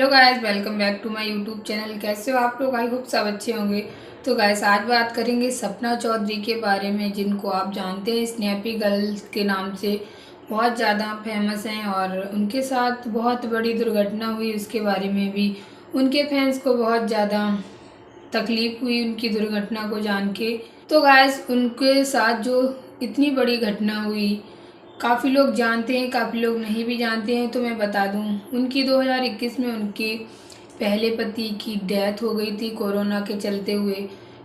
Hello guys, welcome back to my YouTube channel. कैसे हो आप लोग? आई होप सब अच्छे होंगे। तो गाइस आज बात करेंगे सपना चौधरी के बारे में, जिनको आप जानते हैं स्नैपी गर्ल के नाम से बहुत ज़्यादा फेमस हैं। और उनके साथ बहुत बड़ी दुर्घटना हुई, उसके बारे में भी उनके फैंस को बहुत ज़्यादा तकलीफ़ हुई उनकी दुर्घटना को जान के। तो गाइस उनके साथ जो इतनी बड़ी घटना हुई, काफ़ी लोग जानते हैं, काफ़ी लोग नहीं भी जानते हैं। तो मैं बता दूं, उनकी 2021 में उनके पहले पति की डेथ हो गई थी कोरोना के चलते हुए।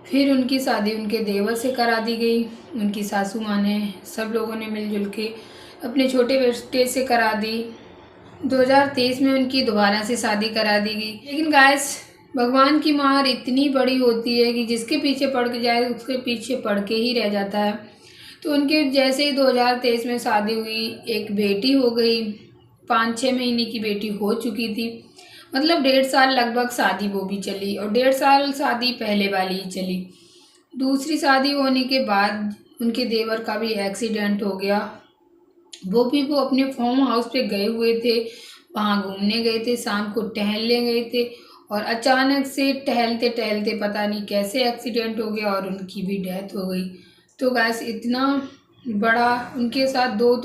फिर उनकी शादी उनके देवर से करा दी गई। उनकी सासू माँ ने, सब लोगों ने मिलजुल के अपने छोटे बेटे से करा दी। 2023 में उनकी दोबारा से शादी करा दी गई। लेकिन गाइस, भगवान की मार इतनी बड़ी होती है कि जिसके पीछे पड़ के जाए उसके पीछे पड़ के ही रह जाता है। तो उनके जैसे ही 2023 में शादी हुई, एक बेटी हो गई। 5-6 महीने की बेटी हो चुकी थी, मतलब 1.5 साल लगभग शादी वो भी चली, और 1.5 साल शादी पहले वाली ही चली। दूसरी शादी होने के बाद उनके देवर का भी एक्सीडेंट हो गया। वो अपने फार्म हाउस पे गए हुए थे, वहाँ घूमने गए थे, शाम को टहलने गए थे, और अचानक से टहलते टहलते पता नहीं कैसे एक्सीडेंट हो गया और उनकी भी डेथ हो गई। तो गैस इतना बड़ा उनके साथ दो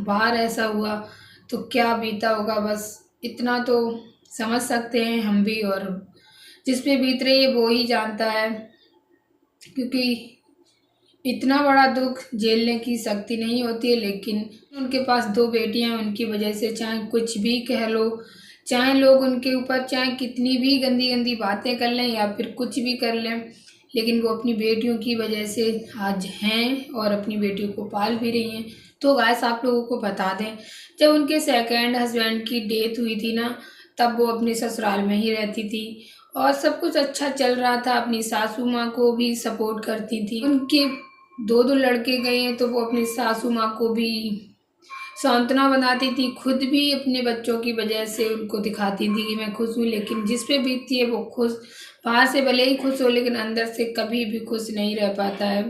बार ऐसा हुआ, तो क्या बीता होगा, बस इतना तो समझ सकते हैं हम भी। और जिस पे बीत रही है वो ही जानता है, क्योंकि इतना बड़ा दुख झेलने की शक्ति नहीं होती है। लेकिन उनके पास 2 बेटियां, उनकी वजह से चाहे कुछ भी कह लो, चाहे लोग उनके ऊपर चाहे कितनी भी गंदी गंदी बातें कर लें या फिर कुछ भी कर लें, लेकिन वो अपनी बेटियों की वजह से आज हैं और अपनी बेटियों को पाल भी रही हैं। तो गाइस आप लोगों को बता दें, जब उनके सेकंड हस्बैंड की डेथ हुई थी ना, तब वो अपने ससुराल में ही रहती थी और सब कुछ अच्छा चल रहा था। अपनी सासू माँ को भी सपोर्ट करती थी। उनके 2 लड़के गए हैं तो वो अपनी सासू माँ को भी सांत्वना बनाती थी, खुद भी अपने बच्चों की वजह से उनको दिखाती थी कि मैं खुश हूँ। लेकिन जिस पे बीतती है वो खुश, बाहर से भले ही खुश हो लेकिन अंदर से कभी भी खुश नहीं रह पाता है।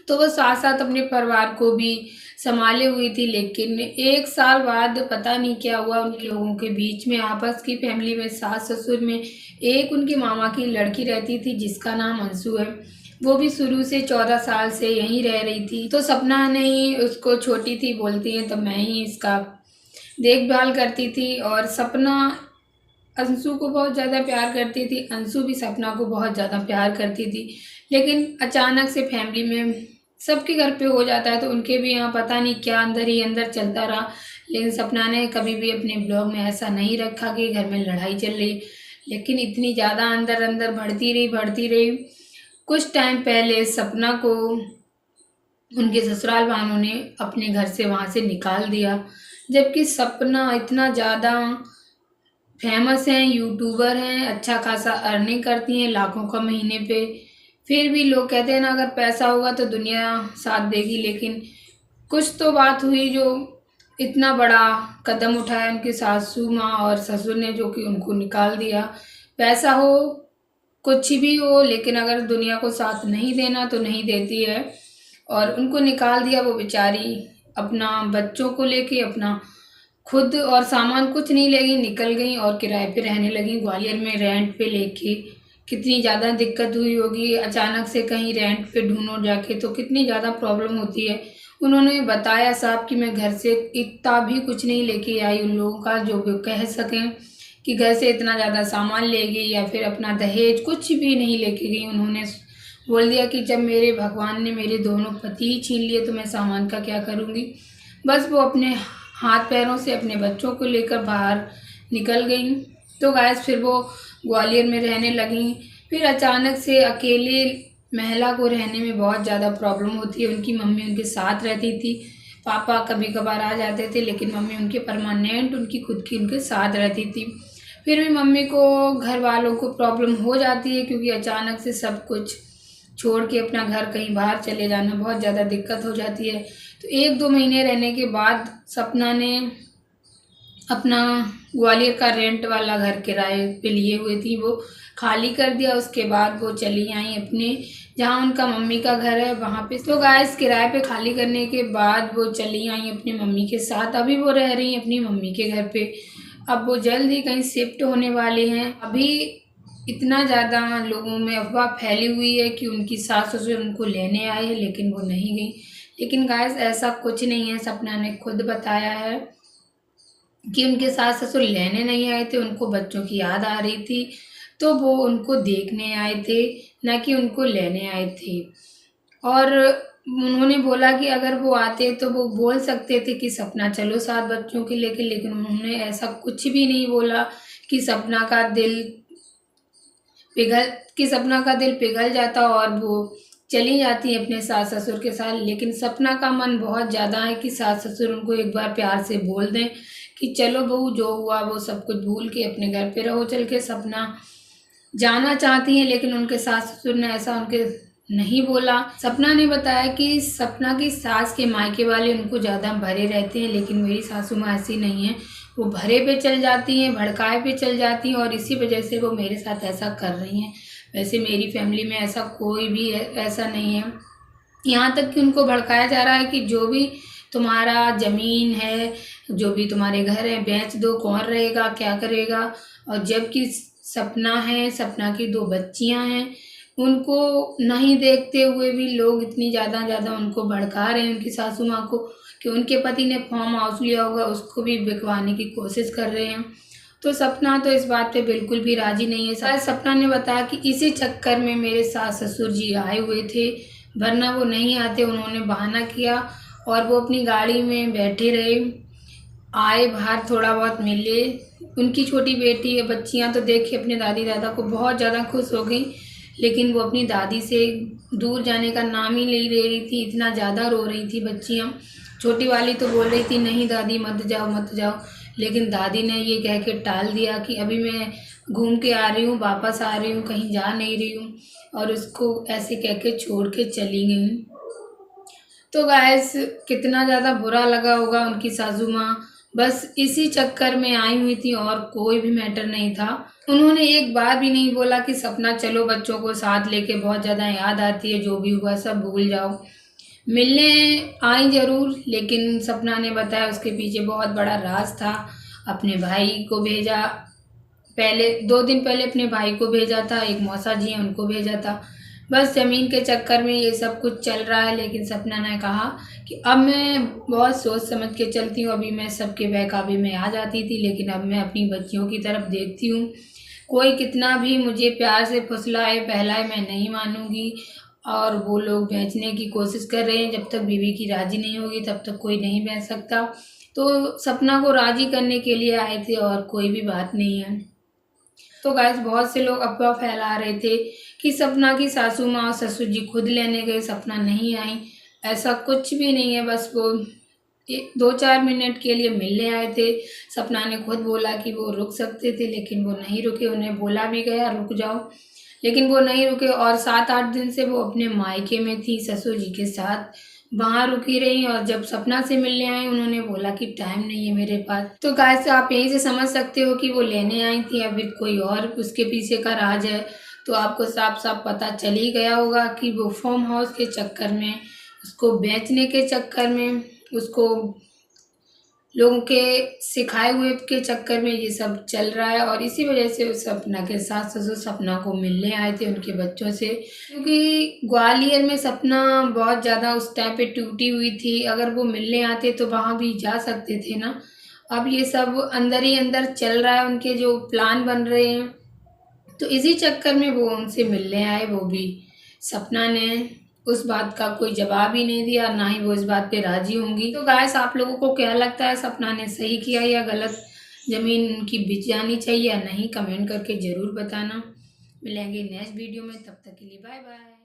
तो वो साथ साथ अपने परिवार को भी संभाले हुई थी। लेकिन 1 साल बाद पता नहीं क्या हुआ, उनके लोगों के बीच में, आपस की फैमिली में, सास ससुर में, एक उनके मामा की लड़की रहती थी जिसका नाम अंशु है। वो भी शुरू से 14 साल से यहीं रह रही थी। तो सपना ने ही उसको, छोटी थी बोलती है, तो मैं ही इसका देखभाल करती थी। और सपना अंशु को बहुत ज़्यादा प्यार करती थी, अंशु भी सपना को बहुत ज़्यादा प्यार करती थी। लेकिन अचानक से फैमिली में सबके घर पे हो जाता है, तो उनके भी यहाँ पता नहीं क्या अंदर ही अंदर चलता रहा। लेकिन सपना ने कभी भी अपने ब्लॉग में ऐसा नहीं रखा कि घर में लड़ाई चल रही, लेकिन इतनी ज़्यादा अंदर अंदर बढ़ती रही। कुछ टाइम पहले सपना को उनके ससुराल वालों ने अपने घर से वहाँ से निकाल दिया, जबकि सपना इतना ज़्यादा फेमस हैं, यूट्यूबर हैं, अच्छा खासा अर्निंग करती हैं लाखों का महीने पे। फिर भी लोग कहते हैं ना, अगर पैसा होगा तो दुनिया साथ देगी। लेकिन कुछ तो बात हुई जो इतना बड़ा कदम उठाया उनकी सासू माँ और ससुर ने, जो कि उनको निकाल दिया। पैसा हो, कुछ भी हो, लेकिन अगर दुनिया को साथ नहीं देना तो नहीं देती है। और उनको निकाल दिया। वो बेचारी अपना बच्चों को लेके, अपना खुद और सामान कुछ नहीं लेगी, निकल गई और किराए पे रहने लगी ग्वालियर में रेंट पे लेके। कितनी ज़्यादा दिक्कत हुई होगी, अचानक से कहीं रेंट पे ढूंढो जाके तो कितनी ज़्यादा प्रॉब्लम होती है। उन्होंने बताया साहब कि मैं घर से इतना भी कुछ नहीं लेके आई उन लोगों का, जो वो कह सकें कि घर से इतना ज़्यादा सामान ले गई या फिर अपना दहेज कुछ भी नहीं लेके गई। उन्होंने बोल दिया कि जब मेरे भगवान ने मेरे दोनों पति ही छीन लिए तो मैं सामान का क्या करूँगी। बस वो अपने हाथ पैरों से अपने बच्चों को लेकर बाहर निकल गई। तो गाइस फिर वो ग्वालियर में रहने लगी। फिर अचानक से अकेले महिला को रहने में बहुत ज़्यादा प्रॉब्लम होती है। उनकी मम्मी उनके साथ रहती थी, पापा कभी कभार आ जाते थे, लेकिन मम्मी उनके परमानेंट, उनकी खुद की उनके साथ रहती थी। फिर भी मम्मी को, घर वालों को प्रॉब्लम हो जाती है, क्योंकि अचानक से सब कुछ छोड़ के अपना घर कहीं बाहर चले जाना बहुत ज़्यादा दिक्कत हो जाती है। तो 1-2 महीने रहने के बाद सपना ने अपना ग्वालियर का रेंट वाला घर किराए पे लिए हुए थी, वो खाली कर दिया। उसके बाद वो चली आई अपने, जहाँ उनका मम्मी का घर है वहाँ पे। तो गाइस किराए पे खाली करने के बाद वो चली आई अपनी मम्मी के साथ। अभी वो रह रही हैं अपनी मम्मी के घर पे। अब वो जल्द ही कहीं शिफ्ट होने वाले हैं। अभी इतना ज़्यादा लोगों में अफवाह फैली हुई है कि उनकी सास ससुर उनको लेने आए हैं, लेकिन वो नहीं गई। लेकिन गाइस ऐसा कुछ नहीं है। सपना ने खुद बताया है कि उनके सास ससुर लेने नहीं आए थे, उनको बच्चों की याद आ रही थी तो वो उनको देखने आए थे, ना कि उनको लेने आए थे। और उन्होंने बोला कि अगर वो आते तो वो बोल सकते थे कि सपना चलो साथ बच्चों के लेके, लेकिन उन्होंने ऐसा कुछ भी नहीं बोला कि सपना का दिल पिघल जाता और वो चली जाती है अपने सास ससुर के साथ। लेकिन सपना का मन बहुत ज़्यादा है कि सास ससुर उनको एक बार प्यार से बोल दें कि चलो बहू, जो हुआ वो सब कुछ भूल के अपने घर पे रहो चल के। सपना जाना चाहती हैं, लेकिन उनके सास ससुर ने ऐसा उनके नहीं बोला। सपना ने बताया कि सपना की सास के मायके वाले उनको ज़्यादा भरे रहते हैं, लेकिन मेरी सासू माँ ऐसी नहीं है। वो भरे पे चल जाती हैं, भड़काए पे चल जाती हैं और इसी वजह से वो मेरे साथ ऐसा कर रही हैं। वैसे मेरी फैमिली में ऐसा कोई भी ऐसा नहीं है। यहाँ तक कि उनको भड़काया जा रहा है कि जो भी तुम्हारा ज़मीन है, जो भी तुम्हारे घर है, बेच दो, कौन रहेगा, क्या करेगा। और जबकि सपना है, सपना की 2 बच्चियां हैं, उनको नहीं देखते हुए भी लोग इतनी ज़्यादा उनको भड़का रहे हैं, उनकी सासू माँ को, कि उनके पति ने फार्म हाउस लिया होगा उसको भी बिकवाने की कोशिश कर रहे हैं। तो सपना तो इस बात पे बिल्कुल भी राजी नहीं है। शायद सपना ने बताया कि इसी चक्कर में मेरे सास ससुर जी आए हुए थे, वरना वो नहीं आते। उन्होंने बहाना किया और वो अपनी गाड़ी में बैठे रहे, आए बाहर, थोड़ा बहुत मिले। उनकी छोटी बेटी है, बच्चियां तो देख के अपने दादी दादा को बहुत ज़्यादा खुश हो गई, लेकिन वो अपनी दादी से दूर जाने का नाम ही नहीं ले रही थी। इतना ज़्यादा रो रही थी बच्चियां। छोटी वाली तो बोल रही थी नहीं दादी मत जाओ मत जाओ, लेकिन दादी ने ये कह के टाल दिया कि अभी मैं घूम के आ रही हूँ, वापस आ रही हूँ, कहीं जा नहीं रही हूँ, और उसको ऐसे कह के छोड़ के चली गई। तो गाइस कितना ज़्यादा बुरा लगा होगा उनकी सासू माँ बस इसी चक्कर में आई हुई थी और कोई भी मैटर नहीं था। उन्होंने एक बार भी नहीं बोला कि सपना चलो बच्चों को साथ लेके, बहुत ज़्यादा याद आती है, जो भी हुआ सब भूल जाओ। मिलने आई ज़रूर, लेकिन सपना ने बताया उसके पीछे बहुत बड़ा राज था। अपने भाई को भेजा, पहले 2 दिन पहले अपने भाई को भेजा था, एक मौसा जी हैं उनको भेजा था। बस ज़मीन के चक्कर में ये सब कुछ चल रहा है। लेकिन सपना ने कहा कि अब मैं बहुत सोच समझ के चलती हूँ। अभी मैं सबके बहकावे में आ जाती थी, लेकिन अब मैं अपनी बच्चियों की तरफ देखती हूँ। कोई कितना भी मुझे प्यार से फुसलाए बहलाए, मैं नहीं मानूंगी। और वो लोग बेचने की कोशिश कर रहे हैं, जब तक बीवी की राज़ी नहीं होगी तब तक कोई नहीं बेच सकता। तो सपना को राज़ी करने के लिए आए थे और कोई भी बात नहीं है। तो गाइस बहुत से लोग अफवाह फैला रहे थे कि सपना की सासू माँ और ससुर जी खुद लेने गए, सपना नहीं आई। ऐसा कुछ भी नहीं है, बस वो 2-4 मिनट के लिए मिलने आए थे। सपना ने खुद बोला कि वो रुक सकते थे, लेकिन वो नहीं रुके। उन्हें बोला भी गया रुक जाओ, लेकिन वो नहीं रुके और 7-8 दिन से वो अपने मायके में थी, ससुर जी के साथ वहाँ रुकी रही। और जब सपना से मिलने आई उन्होंने बोला कि टाइम नहीं है मेरे पास। तो गाइस आप यहीं से समझ सकते हो कि वो लेने आई थी, अभी कोई और उसके पीछे का राज है। तो आपको साफ साफ पता चल ही गया होगा कि वो फार्म हाउस के चक्कर में, उसको बेचने के चक्कर में, उसको लोगों के सिखाए हुए के चक्कर में ये सब चल रहा है। और इसी वजह से उस सपना के सास ससुर सपना को मिलने आए थे उनके बच्चों से, क्योंकि ग्वालियर में सपना बहुत ज़्यादा उस टाइम पे टूटी हुई थी। अगर वो मिलने आते तो वहाँ भी जा सकते थे ना। अब ये सब अंदर ही अंदर चल रहा है, उनके जो प्लान बन रहे हैं, तो इसी चक्कर में वो उनसे मिलने आए। वो भी सपना ने उस बात का कोई जवाब ही नहीं दिया, ना ही वो इस बात पे राजी होंगी। तो गाइस आप लोगों को क्या लगता है, सपना ने सही किया या गलत? ज़मीन उनकी बिक जानी चाहिए या नहीं, कमेंट करके ज़रूर बताना। मिलेंगे नेक्स्ट वीडियो में, तब तक के लिए बाय बाय।